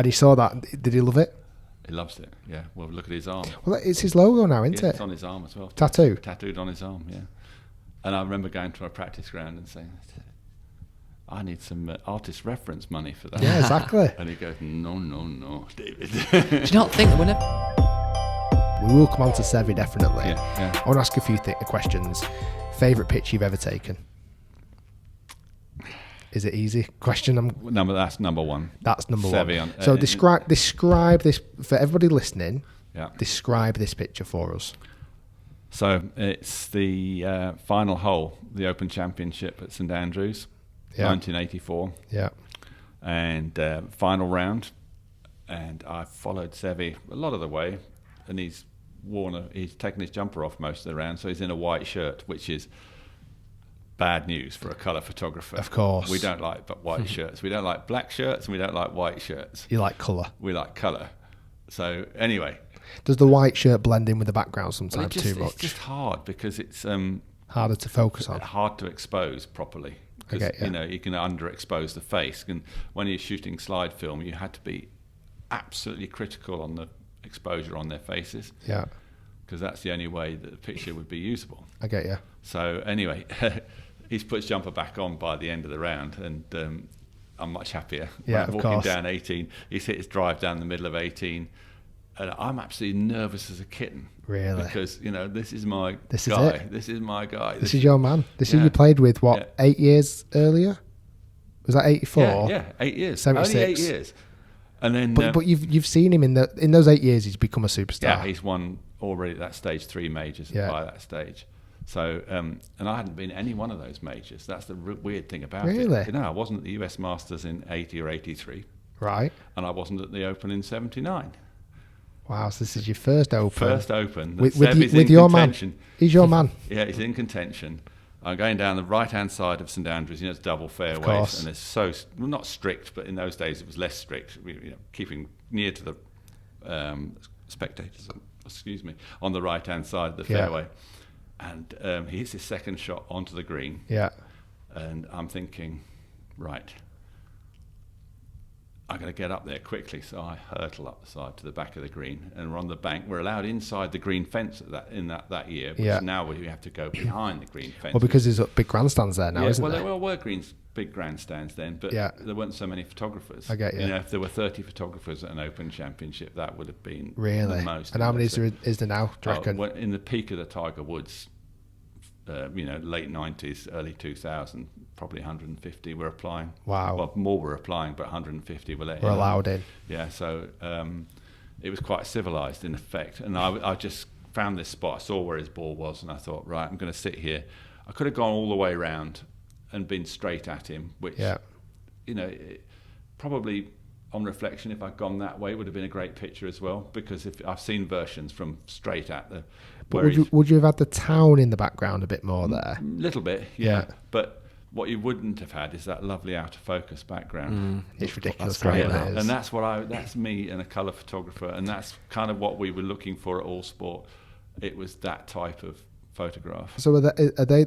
And he saw that. Did he love it? He loves it. Yeah. Well, look at his arm. Well, it's his logo now, isn't it? It's on his arm as well. Tattooed on his arm. Yeah. And I remember going to a practice ground and saying, I need some artist reference money for that. Yeah, exactly. And he goes, no, David. Do you not think that whenever... We will come on to Seve, definitely. Yeah. I want to ask a few questions. Favourite picture you've ever taken? Is it easy? Question. That's number one. That's number Seve one. So describe this for everybody listening. Yeah. Describe this picture for us. So it's the final hole, the Open Championship at St Andrews, 1984. Yeah. And final round, and I followed Seve a lot of the way, and he's taken his jumper off most of the round, so he's in a white shirt, which is bad news for a colour photographer. Of course. We don't like white shirts. We don't like black shirts, and we don't like white shirts. You like colour. We like colour. So anyway. Does the white shirt blend in with the background sometimes too much? It's just hard because it's harder to focus on. Hard to expose properly. Because you can underexpose the face. And when you're shooting slide film, you had to be absolutely critical on the exposure on their faces. Yeah. Because that's the only way that the picture would be usable. I get you. So anyway, he's put his jumper back on by the end of the round, and I'm much happier. Yeah, I'm walking down 18. He's hit his drive down the middle of 18. And I'm absolutely nervous as a kitten. Really? Because, this is my guy. This is my guy. This is your man. This is you played with, 8 years earlier? Was that 84? Yeah, 8 years. 76. Only 8 years. And then, but you've seen him in those 8 years. He's become a superstar. Yeah, he's won already at that stage 3 majors by that stage. So, and I hadn't been any one of those majors. That's the weird thing about it. Really? I wasn't at the US Masters in 80 or 83. Right. And I wasn't at the Open in 79. Wow, so this is your first Open. First Open. With your man. He's your man. Yeah, he's in contention. I'm going down the right-hand side of St Andrews. It's double fairways, and it's not strict, but in those days it was less strict. Keeping near to the spectators. Excuse me, on the right-hand side of the fairway, and he hits his second shot onto the green. Yeah, and I'm thinking, right, I'm going to get up there quickly, so I hurtle up the side to the back of the green, and we're on the bank. We're allowed inside the green fence in that year, but now we have to go behind the green fence. Well, because there's big grandstands there now, isn't there? Well, there were big grandstands then, but there weren't so many photographers. I get you. If there were 30 photographers at an Open Championship, that would have been the most. And how many is there now, do you reckon? In the peak of the Tiger Woods, late 90s, early 2000, probably 150 were applying. Wow. Well, more were applying, but 150 were allowed in. Yeah, so it was quite civilized in effect. And I just found this spot. I saw where his ball was, and I thought, right, I'm going to sit here. I could have gone all the way around and been straight at him, which, probably on reflection, if I'd gone that way, it would have been a great picture as well, because if I've seen versions from straight at the... But would you have had the town in the background a bit more there? A little bit, yeah. But what you wouldn't have had is that lovely out of focus background. It's ridiculous. That's great, and that's me and a colour photographer, and that's kind of what we were looking for at All Sport. It was that type of photograph. So are they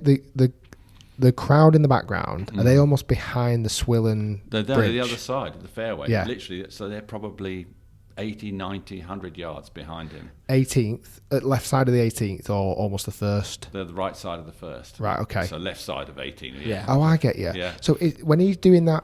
the crowd in the background? Are they almost behind the Swillen They're bridge? the other side of the fairway, literally. So they're probably 80, 90, 100 yards behind him. 18th, left side of the 18th, or almost the first? They're the right side of the first. Right, okay. So left side of 18. Yeah. Oh, I get you. Yeah. So when he's doing that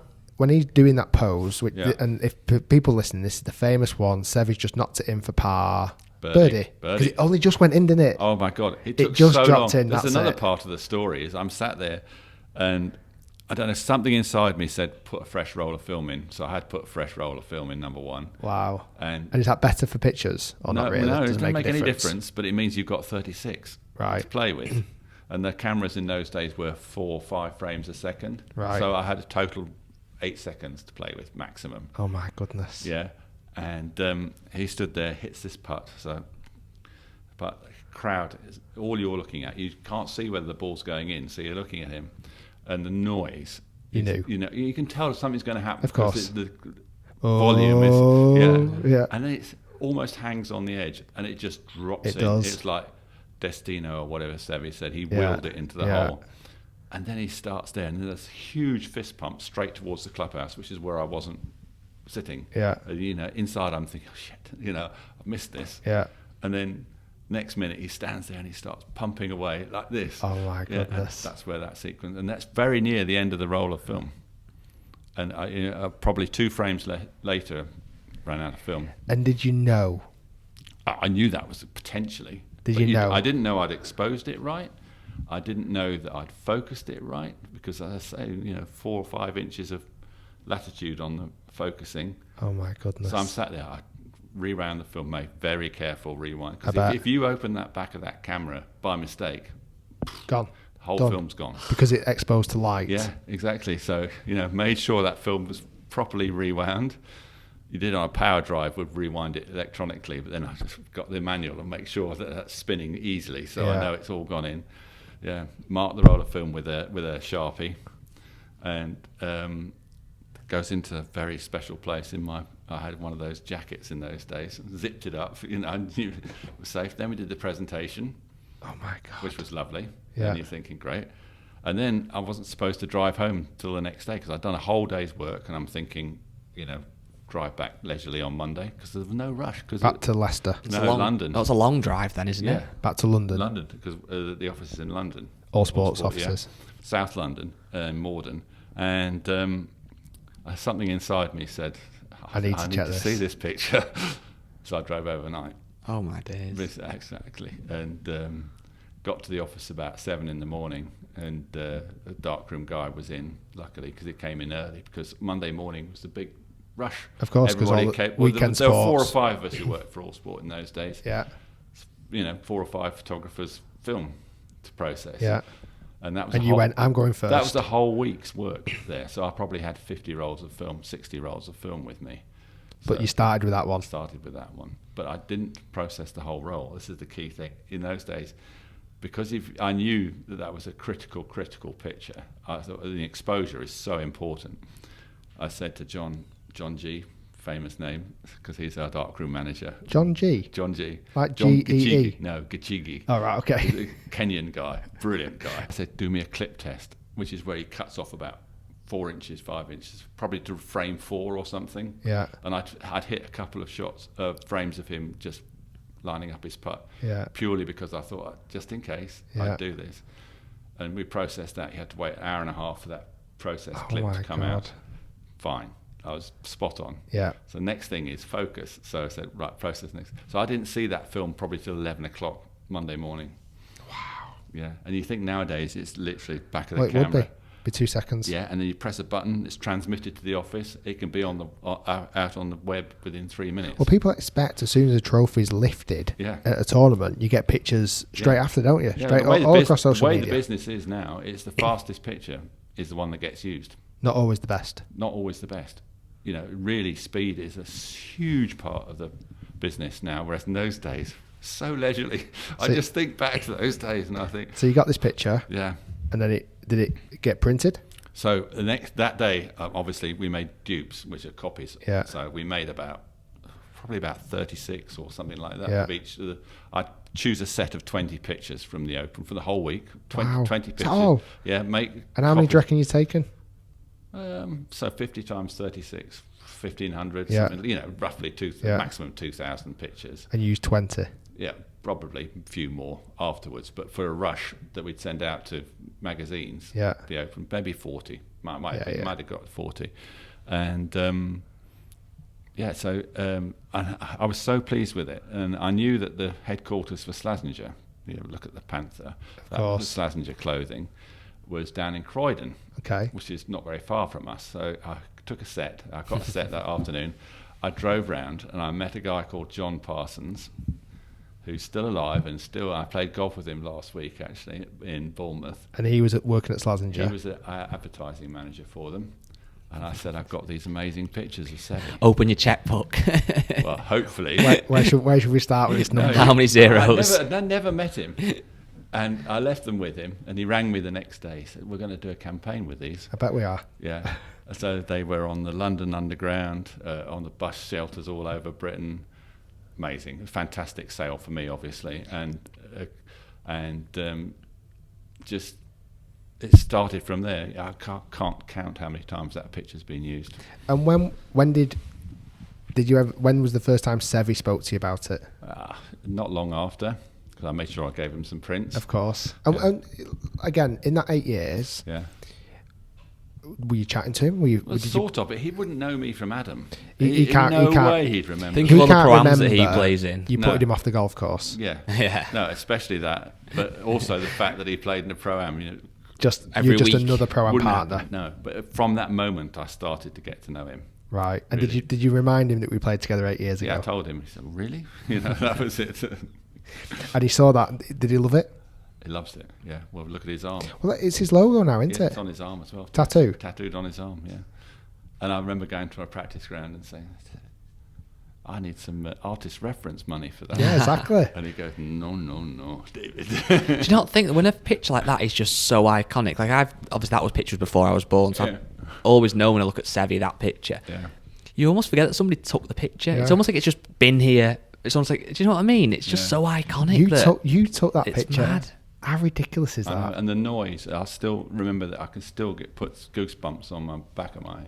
pose, and if people listening, this is the famous one. Seve's just knocked it in for par. Birdie. Because it only just went in, didn't it? Oh my God! It took just so dropped long. in. There's that's another it. part of the story. Is I'm sat there, and I don't know, something inside me said put a fresh roll of film in. So I had put a fresh roll of film in, number one. Wow. And is that better for pictures or not really? No, it doesn't make any difference? difference. But it means you've got 36 to play with, and the cameras in those days were 4 or 5 frames a second. Right. So I had a total 8 seconds to play with maximum. Oh my goodness. Yeah, and he stood there, hits this putt. But crowd, all you're looking at, you can't see whether the ball's going in, so you're looking at him, and the noise. You can tell something's going to happen. Of course, the volume is and then it almost hangs on the edge, and it just drops in. Does. It's like Destino or whatever Seve said. He willed it into the hole, and then he starts there, and there's a huge fist pump straight towards the clubhouse, which is where I wasn't sitting. Yeah. Inside I'm thinking, oh shit, I've missed this. Yeah. And then next minute he stands there and he starts pumping away like this. Oh my goodness. That's where that sequence, and that's very near the end of the roll of film. And probably 2 frames later, ran out of film. And did you know? I knew that was potentially. Did you know? I didn't know I'd exposed it right. I didn't know that I'd focused it right, because as I say, 4 or 5 inches of latitude on the focusing. Oh my goodness. So I'm sat there, I rewound the film, made very careful rewind. Because if you open that back of that camera by mistake, gone. The whole film's gone. Because it's exposed to light. Yeah, exactly. So, made sure that film was properly rewound. You did on a power drive, would rewind it electronically, but then I just got the manual and make sure that that's spinning easily, so I know it's all gone in. Yeah, mark the roll of film with a Sharpie, and goes into a very special place I had one of those jackets in those days, zipped it up, I knew it was safe. Then we did the presentation. Oh my God. Which was lovely. Yeah. And you're thinking, great. And then I wasn't supposed to drive home till the next day, because I'd done a whole day's work, and I'm thinking, drive back leisurely on Monday, because there was no rush. Back to Leicester. London. That was a long drive then, isn't it? Back to London. London, because the office is in London. All sports offices. Yeah. South London, Morden. And something inside me said, I need to see this picture. So I drove overnight. Oh my days. Exactly. And got to the office about 7 in the morning, and the darkroom guy was in, luckily, because it came in early, because Monday morning was the big rush. Of course, because all the weekend there were 4 or sports. 5 of us who worked for All Sport in those days. Yeah. 4 or 5 photographers film to process. Yeah. And that was you went, I'm going first. That was a whole week's work there. So I probably had 50 rolls of film, 60 rolls of film with me. But you started with that one. Started with that one. But I didn't process the whole roll. This is the key thing. In those days, because I knew that was a critical picture, I thought the exposure is so important. I said to John G, famous name, because he's our darkroom manager. John G? Like G-E-E? No, Gachigi. Oh, right, okay. He's a Kenyan guy, brilliant guy. I said, do me a clip test, which is where he cuts off about 4 inches, 5 inches, probably to frame 4 or something. Yeah. And I'd hit a couple of frames of him just lining up his putt. Yeah. Purely because I thought, just in case, I'd do this. And we processed that. You had to wait an hour and a half for that process clip to come out. Fine. I was spot on. Yeah. So next thing is focus. So I said, right, process next. So I didn't see that film probably till 11 o'clock Monday morning. Wow. Yeah. And you think nowadays it's literally back of the camera. It would be 2 seconds. Yeah, and then you press a button, it's transmitted to the office. It can be out on the web within 3 minutes. Well, people expect as soon as a trophy's lifted at a tournament, you get pictures straight after, don't you? Straight all across social media. The way the business is now, it's the fastest picture is the one that gets used. Not always the best. Not always the best. Really speed is a huge part of the business now, whereas in those days, so leisurely. I just think back to those days and I think... So you got this picture. Yeah. And then did it get printed? So that day, obviously, we made dupes, which are copies. Yeah. So we made probably about 36 or something like that of each. I'd choose a set of 20 pictures from the Open for the whole week. 20 pictures. Oh. Yeah. And how many do you reckon you've taken? So 50 times 36, 1,500. Yeah. Roughly maximum 2,000 pictures. And you used 20. Yeah, probably a few more afterwards. But for a rush that we'd send out to magazines, the Open, maybe 40. Might have got 40. And so I was so pleased with it. And I knew that the headquarters for Slazenger, look at the Panther, that was Slazenger clothing, was down in Croydon, which is not very far from us. So I took a set. I got a set that afternoon. I drove round and I met a guy called John Parsons, who's still alive and I played golf with him last week actually in Bournemouth. And he was working at Slazenger? He was an advertising manager for them. And I said, I've got these amazing pictures of Seve. Open your checkbook. Well, hopefully. Where should we start with this number? How many zeros? I never met him. And I left them with him, and he rang me the next day. He said, we're going to do a campaign with these. I bet we are. Yeah. So they were on the London Underground, on the bus shelters all over Britain. Amazing. Fantastic sale for me, obviously. And just... It started from there. I can't count how many times that picture's been used. And when did Did you ever? When was the first time Seve spoke to you about it? Not long after, because I made sure I gave him some prints. Of course. And again, in that 8 years, were you chatting to him? But he wouldn't know me from Adam. He can't. No way he'd remember. Think of all the pro-ams that he plays in. You put him off the golf course. Yeah. No, especially that, but also the fact that he played in a pro-am. You know, you're just another pro-am partner. No, but from that moment, I started to get to know him. Right. And really. did you remind him that we played together 8 years ago? Yeah, I told him. He said, "Really?" You know, that was it. And he saw that. Did he love it? He loves it. Yeah. Well, look at his arm. Well, it's his logo now, isn't it? It's on his arm as well. Tattooed on his arm. Yeah. And I remember going to a practice ground and saying, "I need some artist reference money for that." Yeah, exactly. And he goes, "No, David." Do you not think that when a picture like that is just so iconic? Like obviously that was pictures before I was born, so I've always known when I look at Seve that picture. Yeah. You almost forget that somebody took the picture. Yeah. It's almost like it's just been here. It's almost like, do you know what I mean? It's just so iconic. You took that picture. Mad. How ridiculous is that? And the noise, I still remember that I can still put goosebumps on my back of my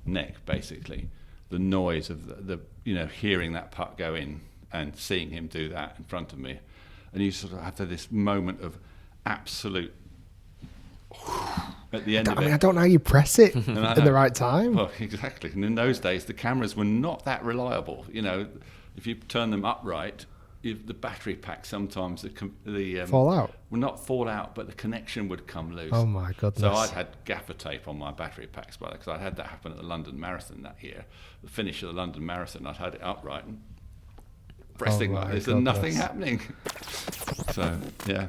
neck, basically. The noise of the hearing that putt go in and seeing him do that in front of me. And you sort of have this moment of absolute at the end of it. I don't know how you press it in the right time. Well, exactly. And in those days, the cameras were not that reliable. You know, if you turn them upright, the battery pack sometimes the fall out. Well, not fall out, but the connection would come loose. Oh my goodness! So I'd had gaffer tape on my battery packs, because I had that happen at the London Marathon that year. The finish of the London Marathon, I'd had it upright and pressing like this, and nothing happening. So yeah.